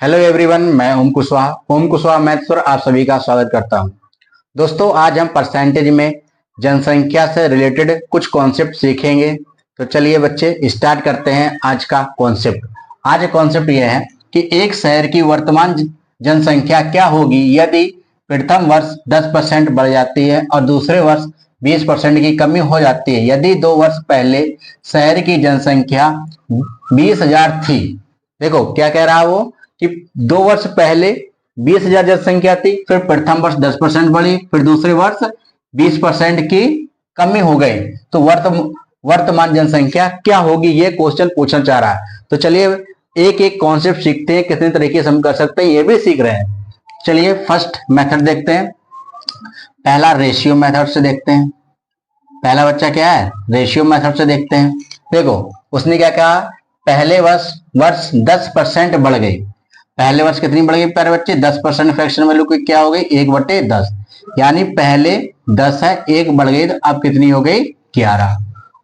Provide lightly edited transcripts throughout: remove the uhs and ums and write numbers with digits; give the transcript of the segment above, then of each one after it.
Hello everyone, मैं ओम Kushwaha maths पर आप सभी का स्वागत करता हूं। दोस्तों, आज हम परसेंटेज में जनसंख्या से रिलेटेड कुछ कॉन्सेप्ट सीखेंगे। तो चलिए बच्चे, स्टार्ट करते हैं आज का कॉन्सेप्ट। आज का कॉन्सेप्ट यह है कि एक शहर की वर्तमान जनसंख्या क्या होगी यदि प्रथम वर्ष 10% बढ़ जाती है और दूसरे वर्ष 20% की कमी हो जाती है। यदि 2 वर्ष पहले शहर की जनसंख्या 20,000 थी। देखो क्या कह रहा है वो, कि 2 वर्ष पहले 20,000 जनसंख्या थी, फिर प्रथम वर्ष 10% बढ़ी, फिर दूसरे वर्ष 20% की कमी हो गई। तो वर्तमान जनसंख्या क्या होगी, ये क्वेश्चन पूछना चाह रहा है। तो चलिए एक एक कॉन्सेप्ट सीखते हैं, कितने तरीके से हम कर सकते हैं ये भी सीख रहे हैं। चलिए फर्स्ट मेथड देखते हैं। पहला रेशियो मेथड से देखते हैं। पहला बच्चा क्या है, रेशियो मेथड से देखते हैं। देखो उसने क्या कहा, पहले वर्ष 10% बढ़ गई। पहले वर्ष कितनी बढ़ गई प्यारे बच्चे, 10%। फ्रैक्शन वैल्यू की क्या हो गई, 1/10। यानी पहले 10 है, 1 बढ़ गई, तो अब कितनी हो गई, 11।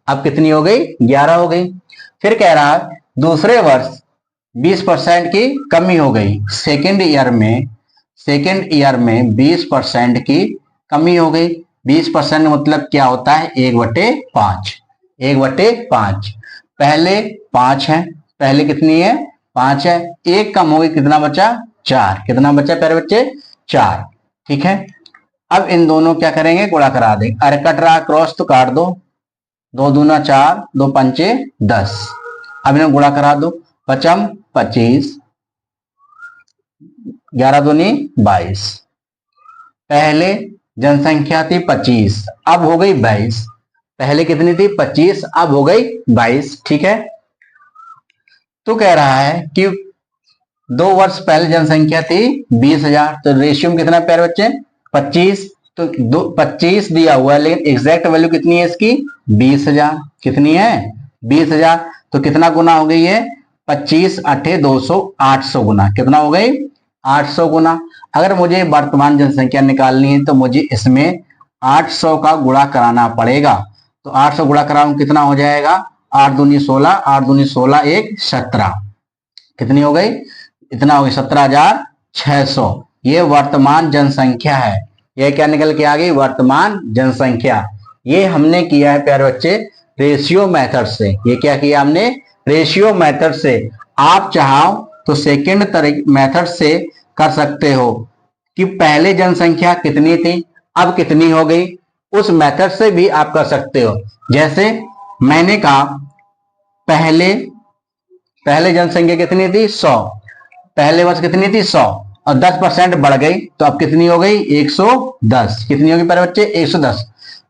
अब कितनी हो गई, 11 हो गई। फिर कह रहा है दूसरे वर्ष 20% की कमी हो गई। सेकेंड ईयर में 20% की कमी हो गई। 20% मतलब क्या होता है, 1/5। 1/5। पहले 5 है, पहले कितनी है, 5 है। 1 कम हो गई, कितना बचा, 4। कितना बचा प्यारे बच्चे, 4। ठीक है। अब इन दोनों क्या करेंगे, गुणा करा देंगे। अरे कट रहा क्रॉस तो काट दो। 2 दूना 4, 2 पंचे 10। अब इन्हें गुणा करा दो। पचम 25, 11 दूनी 22। पहले जनसंख्या थी 25, अब हो गई 22। पहले कितनी थी, 25, अब हो गई 22। ठीक है। तो कह रहा है कि 2 वर्ष पहले जनसंख्या थी 20,000। तो रेशियो में कितना प्यारे बच्चे, 25। तो 25 दिया हुआ है, लेकिन एग्जैक्ट वैल्यू कितनी है इसकी, 20,000। कितनी है, 20,000। तो कितना गुना हो गई है, 25 8 200, 800 गुना। कितना हो गई, 800 गुना। अगर मुझे वर्तमान जनसंख्या निकालनी है तो मुझे इसमें 800 का गुणा कराना पड़ेगा। तो 800 गुणा कराऊं, कितना हो जाएगा, 8 दूनी 16, 8 दूनी 16, 1 17। कितनी हो गई, इतना हो गई 17,600। ये वर्तमान जनसंख्या है। ये क्या निकल के आ गई, वर्तमान जनसंख्या। ये हमने किया है प्यारे बच्चे रेशियो मेथड से। ये क्या किया हमने, रेशियो मेथड से। आप चाहो तो सेकेंड मेथड से कर सकते हो कि पहले जनसंख्या कितनी थी, अब कितनी हो गई। उस मेथड से भी आप कर सकते हो। जैसे मैंने कहा पहले जनसंख्या कितनी थी, 100। पहले वर्ष कितनी थी, 100, और 10% बढ़ गई, तो अब कितनी हो गई, 110। कितनी होगी प्यारे बच्चे, 110।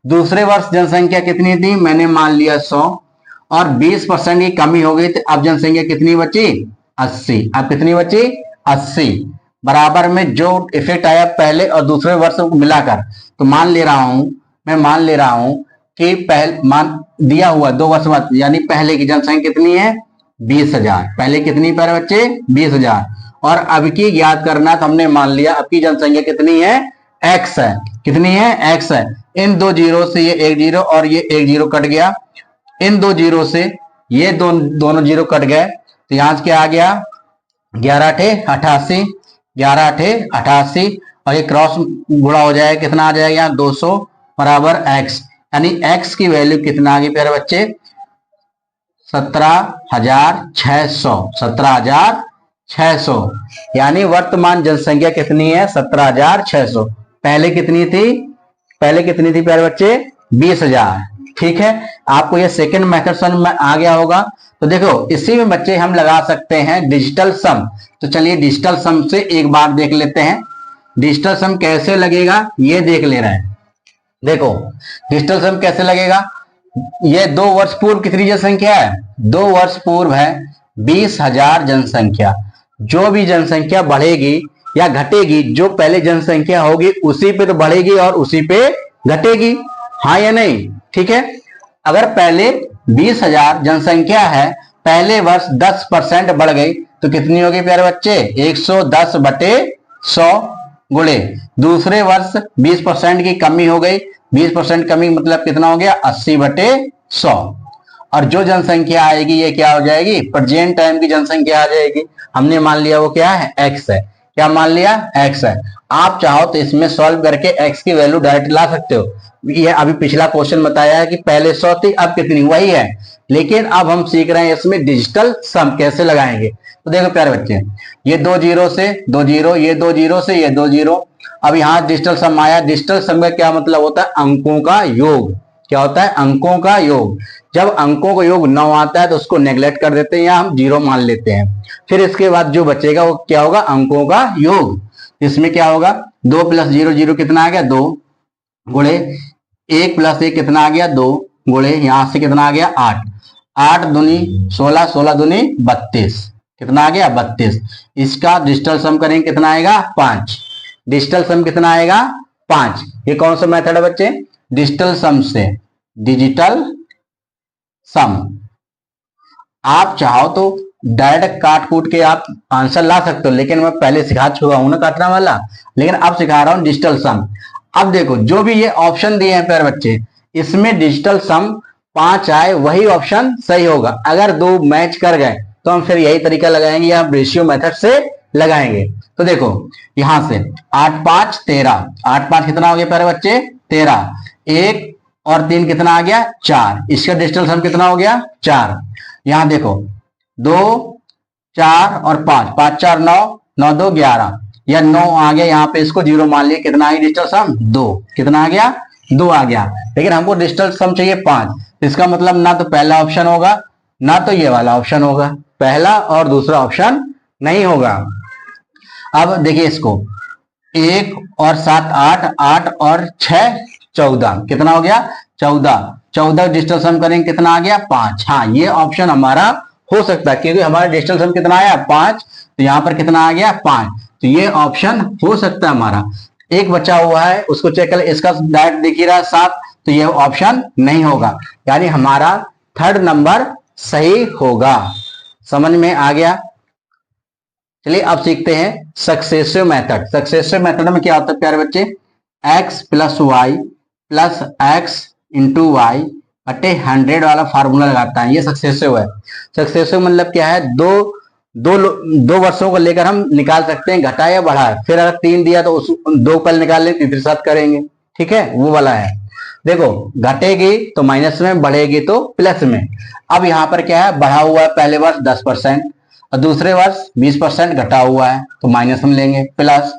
दूसरे वर्ष जनसंख्या कितनी थी, मैंने मान लिया 100, और 20% की कमी हो गई, तो अब जनसंख्या कितनी बची, 80। अब कितनी बची, 80। बराबर में जो इफेक्ट आया पहले और दूसरे वर्ष को मिलाकर, तो मान ले रहा हूं कि मान दिया हुआ 2 वर्ष बाद, यानी पहले की जनसंख्या कितनी है, 20,000। पहले कितनी प्यारे बच्चे, 20,000। और अब की याद करना, तो हमने मान लिया अब की जनसंख्या कितनी है, x है। कितनी है, x है। इन 2 जीरो से ये 1 जीरो और ये 1 जीरो कट गया। इन 2 जीरो से ये दोनों जीरो कट गए, तो यहां से क्या आ गया, 11 8 88, 11 8 88, और ये क्रॉस गुणा हो जाएगा, कितना आ जाएगा यहाँ, 200 बराबर x। यानी x की वैल्यू कितना आ गई प्यारे बच्चे, 17,600। 17,600। यानी वर्तमान जनसंख्या कितनी है, 17,600। पहले कितनी थी प्यारे बच्चे, 20,000। ठीक है। आपको ये सेकंड मेथड समझ में आ गया होगा। तो देखो इसी में बच्चे हम लगा सकते हैं डिजिटल सम। तो चलिए डिजिटल सम से एक बार देख लेते हैं। डिजिटल सम कैसे लगेगा ये देख ले रहे हैं। देखो डिजिटल सम कैसे लगेगा, ये 2 वर्ष पूर्व कितनी जनसंख्या है, 2 वर्ष पूर्व है 20,000 जनसंख्या। जो भी जनसंख्या बढ़ेगी या घटेगी, जो पहले जनसंख्या होगी उसी पे तो बढ़ेगी और उसी पे घटेगी, हाँ या नहीं। ठीक है। अगर पहले 20,000 जनसंख्या है, पहले वर्ष 10% बढ़ गई, तो कितनी होगी प्यारे बच्चे, 110/100 गुणे दूसरे वर्ष 20% की कमी हो गई। 20% कमी मतलब कितना हो गया, 80/100। और जो जनसंख्या आएगी ये क्या हो जाएगी, प्रेजेंट टाइम की जनसंख्या आ जाएगी। हमने मान लिया वो क्या है, एक्स है। क्या मान लिया, एक्स है। आप चाहो तो इसमें सॉल्व करके एक्स की वैल्यू डायरेक्ट ला सकते हो। ये अभी पिछला क्वेश्चन बताया है कि पहले 100 थी, अब कितनी, वही है। लेकिन अब हम सीख रहे हैं इसमें डिजिटल सम कैसे लगाएंगे। तो देखो प्यारे बच्चे, ये 2 जीरो से 2 जीरो, ये 2 जीरो से ये 2 जीरो। अब यहाँ डिजिटल सम आया। डिजिटल सम का क्या मतलब होता है, अंकों का योग। क्या होता है, अंकों का योग। जब अंकों का योग 9 आता है तो उसको नेग्लेक्ट कर देते हैं या हम जीरो मान लेते हैं। फिर इसके बाद जो बचेगा वो क्या होगा, अंकों का योग। इसमें क्या होगा, 2 + 0 0 कितना आ गया, 2 गुणे 1 + 1 कितना आ गया, 2 गुणे यहां से कितना आ गया, 8। 8 दूनी 16, 16 दूनी 32, कितना आ गया, 32। इसका डिजिटल सम करेंगे कितना आएगा, 5। डिजिटल सम कितना आएगा, 5। ये कौन सा मेथड है बच्चे, डिजिटल सम से, डिजिटल सम। आप चाहो तो डायरेक्ट काट कूट के आप आंसर ला सकते हो, लेकिन मैं पहले सिखा चुका हूं ना काटने वाला, लेकिन अब सिखा रहा हूं डिजिटल सम। अब देखो जो भी ये ऑप्शन दिए हैं प्यारे बच्चे, इसमें डिजिटल सम 5 आए वही ऑप्शन सही होगा। अगर 2 मैच कर गए तो हम फिर यही तरीका लगाएंगे या रेशियो मेथड से लगाएंगे। तो देखो यहां से 8 5 13, 8 5 कितना हो गया प्यारे बच्चे, 13। 1 और 3 कितना आ गया, 4। इसका डिजिटल सम कितना हो गया, 4। यहां देखो 2 4 और 5, 5 4 9, 9 2 11, या 9 आ गया यहाँ पे, इसको 0 मान लिया। कितना आ गया डिजिटल सम, 2। कितना आ गया, 2 आ गया। लेकिन हमको डिजिटल सम चाहिए 5। इसका मतलब ना तो पहला ऑप्शन होगा ना तो ये वाला ऑप्शन होगा, पहला और दूसरा ऑप्शन नहीं होगा। अब देखिए इसको, 1 और 7 8, 8 और 6 14, कितना हो गया, 14। 14 डिजिटल सम करेंगे कितना आ गया, 5। हाँ ये ऑप्शन हमारा हो सकता है क्योंकि हमारा डिजिटल सम कितना आया, 5। तो यहां पर कितना आ गया, 5। तो ये ऑप्शन हो सकता है हमारा। एक बचा हुआ है उसको चेक कर, इसका डायरेक्ट दिख ही रहा है 7, तो ये ऑप्शन नहीं होगा। यानी हमारा थर्ड नंबर सही होगा। समझ में आ गया। चलिए अब सीखते हैं सक्सेसिव मेथड। सक्सेसिव मेथड में क्या होता है प्यारे बच्चे, x + y + x × y बटे 100 वाला फार्मूला लगाता है, ये सक्सेसिव है। सक्सेसिव मतलब क्या है, दो वर्षों को लेकर हम निकाल सकते हैं घटा या बढ़ा। फिर अगर 3 दिया तो उस 2 पल निकाल ले, तीसरे साथ करेंगे, ठीक है, वो वाला है। देखो घटेगी तो माइनस में, बढ़ेगी तो प्लस में। अब यहाँ पर क्या है, बढ़ा हुआ है पहले वर्ष 10% और दूसरे वर्ष 20% घटा हुआ है, तो माइनस में लेंगे, प्लस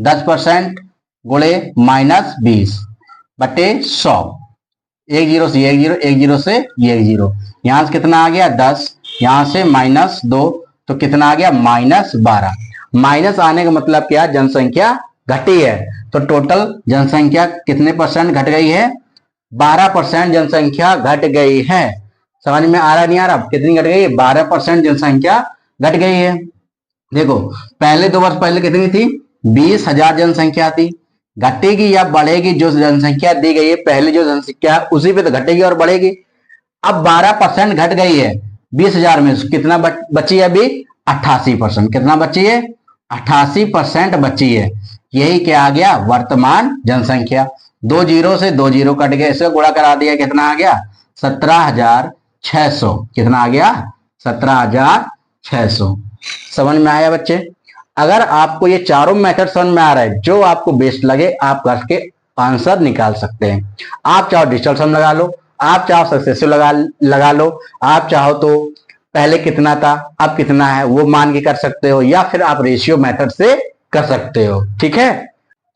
10% गुणे -20 बटे 100। 1 0 से 1 0, 1 0 से 1 0, यहां से कितना आ गया 10, यहां से -2 तो कितना आ गया -12। माइनस आने का मतलब क्या, जनसंख्या घटी है। तो टोटल जनसंख्या कितने % घट गई है, 12% जनसंख्या घट गई है। समझ में आ रहा नहीं आ रहा, कितनी घट गई है, 12% जनसंख्या घट गई है। देखो पहले 2 वर्ष पहले कितनी थी, 20,000 जनसंख्या थी। घटेगी या बढ़ेगी, जो जनसंख्या दी गई है पहले जो जनसंख्या उसी पे तो घटेगी और बढ़ेगी। अब 12% घट गई है 20,000 में, कितना बची है अभी, 88%। कितना बची है, 88% बची है। यही क्या आ गया, वर्तमान जनसंख्या। 2 जीरो से 2 जीरो कट गए, इसे गुणा करा दिया, कितना आ गया 17,600। कितना आ गया 17,600। समझ में आया बच्चे। अगर आपको ये चारों मेथड समझ में आ रहा है, जो आपको बेस्ट लगे आप करके आंसर निकाल सकते हैं। आप चाहो डिजिटल सम लगा लो, आप चाहो सक्सेसिव लगा लो, आप चाहो तो पहले कितना था अब कितना है वो मान के कर सकते हो, या फिर आप रेशियो मेथड से कर सकते हो, ठीक है।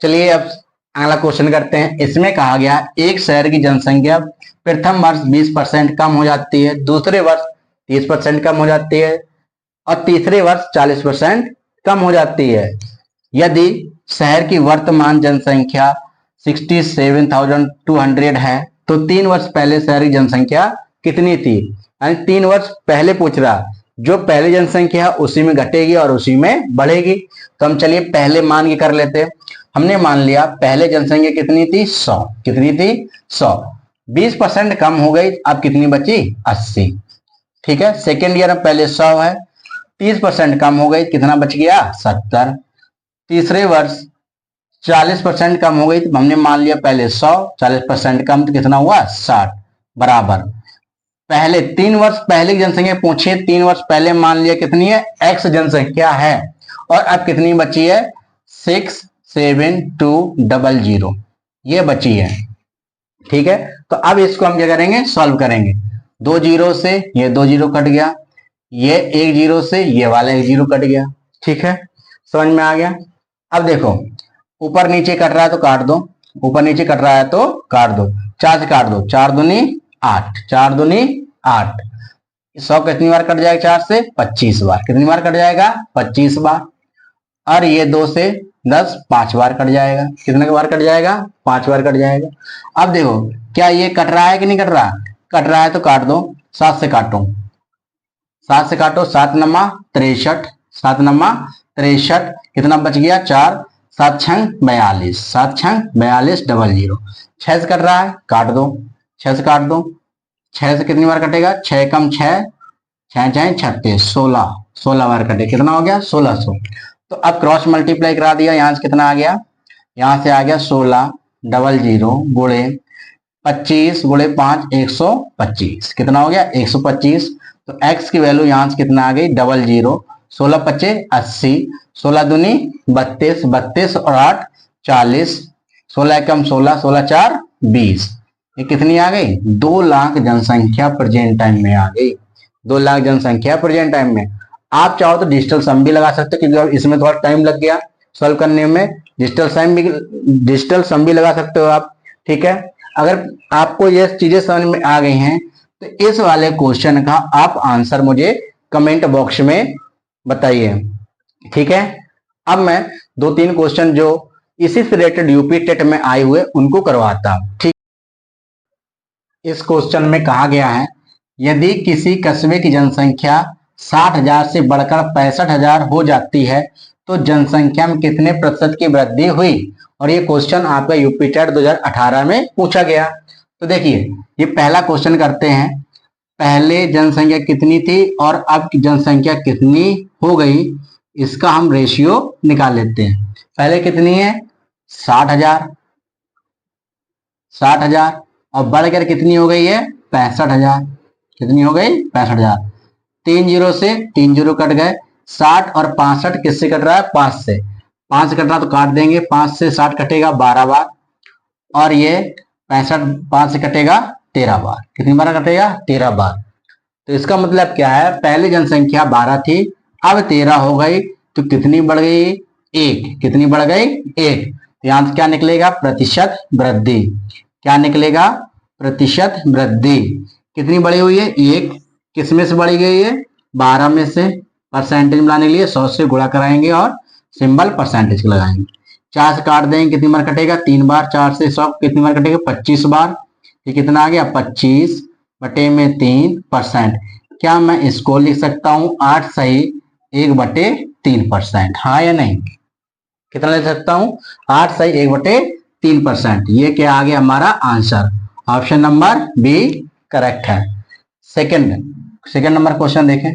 चलिए अब अगला क्वेश्चन करते हैं। इसमें कहा गया एक शहर की जनसंख्या प्रथम वर्ष 20% कम हो जाती है, दूसरे वर्ष 30% कम हो जाती है और तीसरे वर्ष 40% कम हो जाती है। यदि शहर की वर्तमान जनसंख्या 67,200 है तो 3 वर्ष पहले शहर की जनसंख्या कितनी थी। यानी 3 वर्ष पहले पूछ रहा, जो पहले जनसंख्या है उसी में घटेगी और उसी में बढ़ेगी। तो हम चलिए पहले मान के कर लेते हैं। हमने मान लिया पहले जनसंख्या कितनी थी, 100। कितनी थी, 100। 20% कम हो गई, अब कितनी बची, 80। ठीक है, सेकेंड ईयर में पहले 100 है, 30% कम हो गई, कितना बच गया, 70। तीसरे वर्ष 40% कम हो गई, तो हमने मान लिया पहले 100, 40% कम तो कितना हुआ, 60 बराबर। पहले 3 वर्ष पहले की जनसंख्या पूछिए, 3 वर्ष पहले मान लिया कितनी है, एक्स जनसंख्या है, और अब कितनी बची है, 67200 ये बची है। ठीक है, तो अब इसको हम क्या करेंगे, सॉल्व करेंगे। 2 जीरो से ये 2 जीरो कट गया, ये 1 जीरो से ये वाला 1 जीरो कट गया। ठीक है, समझ में आ गया। अब देखो ऊपर नीचे कट रहा है तो काट दो, ऊपर नीचे कट रहा है तो काट दो, 4 से काट दो, 4 दूनी 8, 4 दूनी 8, 100 कितनी बार कट जाएगा, 4 से 25 बार, कितनी बार कट जाएगा, 25 बार। और ये 2 से 10 5 बार कट जाएगा, कितने बार कट जाएगा, 5 बार कट जाएगा। अब देखो क्या ये कट रहा है कि नहीं कट रहा, कट रहा है तो काट दो, 7 से काटो, 7 से काटो, 7 नमा 63, 7 नमा 63, कितना बच गया, 4, 7 छंग 42, 7 छंग 42 00, 6 से कट रहा है, काट दो, 6 से काट दो, 6 से कितनी बार कटेगा, 6 कम 6, 6 6 36, 16, 16 बार कटे, कितना हो गया, 1600। तो अब क्रॉस मल्टीप्लाई करा दिया, यहां से कितना आ गया, यहां से आ गया 1600 गुणे 25 गुणे 5 125, कितना हो गया, 125। तो x की वैल्यू यहां से कितना आ गई, 00, 16 पच्चे 80, 16 दूनी 32, 32 और 8 40, 16 एकम 16, 16 4 20, ये कितनी आ गई, 2 लाख जनसंख्या प्रेजेंट टाइम में आ गई, 2 लाख जनसंख्या प्रेजेंट टाइम में। आप चाहो तो डिजिटल सम भी लगा सकते हो, क्योंकि इसमें थोड़ा टाइम लग गया सॉल्व करने में, डिजिटल सम भी लगा सकते हो आप। ठीक है, अगर आपको ये चीजें समझ में आ गई हैं तो इस वाले क्वेश्चन का आप आंसर मुझे कमेंट बॉक्स में बताइए। ठीक है, अब मैं 2-3 क्वेश्चन जो इसी से रिलेटेड यूपी टेट में आए हुए उनको करवाता हूं। ठीक, इस क्वेश्चन में कहा गया है, यदि किसी कस्बे की जनसंख्या 60,000 से बढ़कर 65,000 हो जाती है तो जनसंख्या में कितने प्रतिशत की वृद्धि हुई। और ये क्वेश्चन आपका यूपी टेट 2018 में पूछा गया। तो देखिए ये पहला क्वेश्चन करते हैं, पहले जनसंख्या कितनी थी और अब की जनसंख्या कितनी हो गई, इसका हम रेशियो निकाल लेते हैं। पहले कितनी है, 60,000, 60,000, और बढ़कर कितनी हो गई है, 65,000, कितनी हो गई, 65,000। 3 जीरो से 3 जीरो कट गए, 60 और 65 किससे कट रहा है, 5 से, 5 से कट रहा तो काट देंगे, 5 से 60 कटेगा 12 बार, और ये 65 5 से कटेगा 13 बार, कितनी बार कटेगा, 13 बार। तो इसका मतलब क्या है, पहले जनसंख्या 12 थी, अब 13 हो गई, तो कितनी बढ़ गई, 1, कितनी बढ़ गई, 1। तो यहां से क्या निकलेगा, प्रतिशत वृद्धि, क्या निकलेगा, प्रतिशत वृद्धि, कितनी बढ़ी हुई है, 1, किसमें से बढ़ी गई है, 12 में से, परसेंटेज मिलाने के लिए 100 से गुणा कराएंगे और सिंबल परसेंटेज लगाएंगे। 4 से काट देंगे, कितनी बार कटेगा, 3 बार, 4 से 100 कितनी बार कटेगा, 25 बार, ये कितना आ गया, 25 बटे में 3%। क्या मैं इसको लिख सकता हूं 8 सही 1/3%, हाँ या नहीं, कितना लिख सकता हूं, 8 सही 1/3%, ये क्या आ गया हमारा answer, option number B correct है। सेकंड नंबर क्वेश्चन देखें।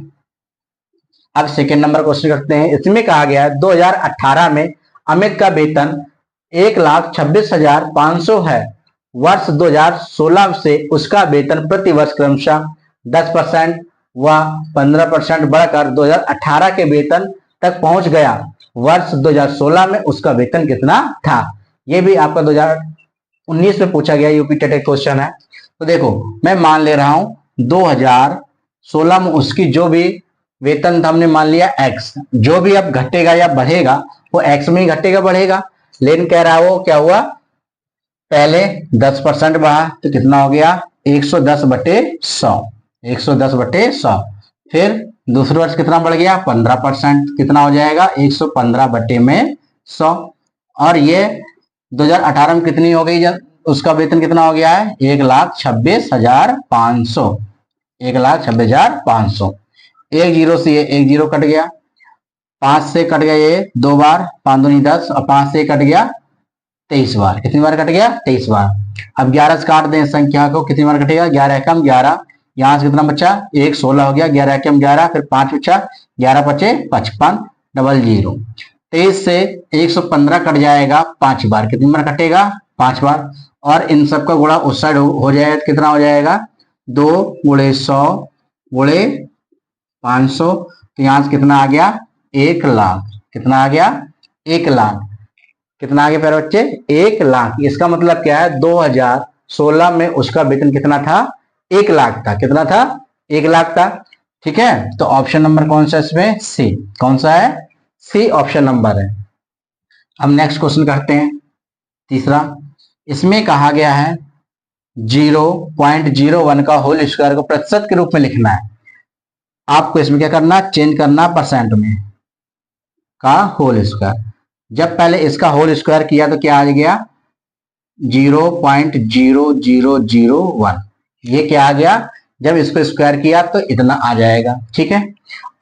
अब सेकंड नंबर क्वेश्चन करते हैं, इसमें कहा गया है 2018 में अमित का वेतन 1,26,500 है, वर्ष 2016 से उसका वेतन प्रति वर्ष क्रमशः 10% व 15% बढ़कर 2018 के वेतन तक पहुंच गया, वर्ष 2016 में उसका वेतन कितना था। यह भी आपका 2019 में पूछा गया यूपी टेट क्वेश्चन है। तो देखो मैं मान ले रहा हूं 2016 में उसकी जो भी वेतन था हमने मान लिया x, जो भी अब घटेगा या बढ़ेगा वो x में ही घटेगा बढ़ेगा, लेकिन कह रहा है वो क्या हुआ, पहले 10% बढ़ा तो कितना हो गया 110/100, 110/100। फिर दूसरे वर्ष कितना बढ़ गया 15%, कितना हो जाएगा 115/100। और ये 2018 में कितनी हो गई, जब उसका वेतन कितना हो गया है 1,26,500, 1,26,500। 1 जीरो से ये 1 जीरो कट गया, 5 से कट गया ये 2 बार, 5 दूनी 10 और 5 से कट गया 23 बार, कितनी बार कट गया 23 बार। अब 11 से काट दें संख्या को, कितनी बार कटेगा 11 एकम 11, यहां से कितना बचा 1 16 हो गया, 11 एकम 11, फिर 5 बचा, 11 पचे 55 00। 23 से 115 कट जाएगा 5 बार, कितनी बार कटेगा 5 बार, और इन सबका गुणा उस साइड हो जाएगा, कितना हो जाएगा 2 गुणे 100 गुणे 500, तो यहां से कितना आ गया 1 लाख। कितना आ गया 1 लाख। कितना आ गया प्यारे बच्चे 1 लाख। इसका मतलब क्या है 2016 में उसका वेतन कितना था 1 लाख था। कितना था 1 लाख था। ठीक है, तो ऑप्शन नंबर कौन सा इसमें सी। कौन सा है सी ऑप्शन नंबर है। अब नेक्स्ट क्वेश्चन करते हैं तीसरा। इसमें कहा गया है 0.01 का होल स्क्वायर को प्रतिशत के रूप में लिखना है। आपको इसमें क्या करना चेंज करना परसेंट में का होल स्क्वायर। जब पहले इसका होल स्क्वायर किया तो क्या आ गया 0.0001। ये क्या आ गया जब इसको स्क्वायर किया तो इतना आ जाएगा। ठीक है,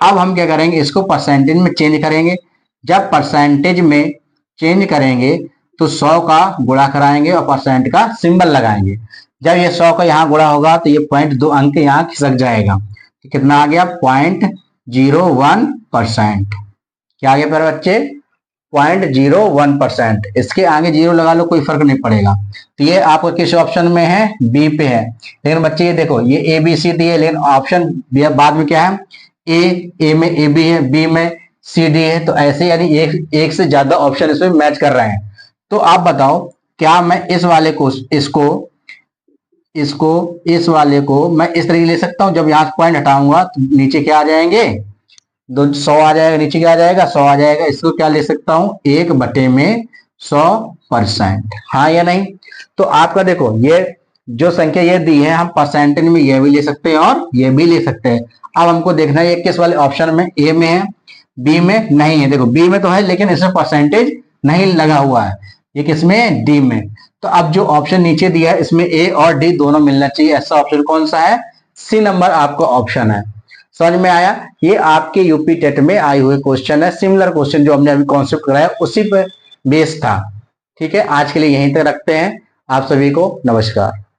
अब हम क्या करेंगे इसको परसेंटेज में चेंज करेंगे। जब परसेंटेज में चेंज करेंगे तो 100 का गुणा कराएंगे और परसेंट का सिंबल लगाएंगे। जब ये 100 का यहाँ गुणा होगा तो ये 0.2 अंक यहाँ खिसक जाएगा। तो कितना आ गया 0.01%। क्या आ गया प्यारे बच्चे 0.01%। इसके आगे जीरो लगा लो कोई फर्क नहीं पड़ेगा। तो ये आपका किस ऑप्शन में है बी पे है। लेकिन बच्चे ये देखो ये ए बी सी डी है, लेकिन ऑप्शन बाद में क्या है ए में ए बी है, बी में सी डी है। तो ऐसे यानी एक से ज्यादा ऑप्शन इसमें मैच कर रहे हैं। तो आप बताओ क्या मैं इस वाले को इस वाले को मैं इस तरीके ले सकता हूं। जब यहाँ पॉइंट हटाऊंगा तो नीचे क्या आ जाएंगे 100 आ जाएगा। नीचे क्या आ जाएगा 100 आ जाएगा। इसको क्या ले सकता हूं 1/100%। हाँ या नहीं। तो आपका देखो ये जो संख्या ये दी है हम परसेंटेज में ये भी ले सकते हैं और ये भी ले सकते हैं। अब हमको देखना है ये किस वाले ऑप्शन में ए में है बी में नहीं है। देखो बी में तो है लेकिन इसमें परसेंटेज नहीं लगा हुआ है। ये किसमें डी में। तो अब जो ऑप्शन नीचे दिया है इसमें ए और डी दोनों मिलना चाहिए। ऐसा ऑप्शन कौन सा है सी नंबर आपका ऑप्शन है। समझ में आया। ये आपके यूपी टेट में आए हुए क्वेश्चन है। सिमिलर क्वेश्चन जो हमने अभी कॉन्सेप्ट कराया उसी पे बेस था। ठीक है, आज के लिए यहीं तक रखते हैं। आप सभी को नमस्कार।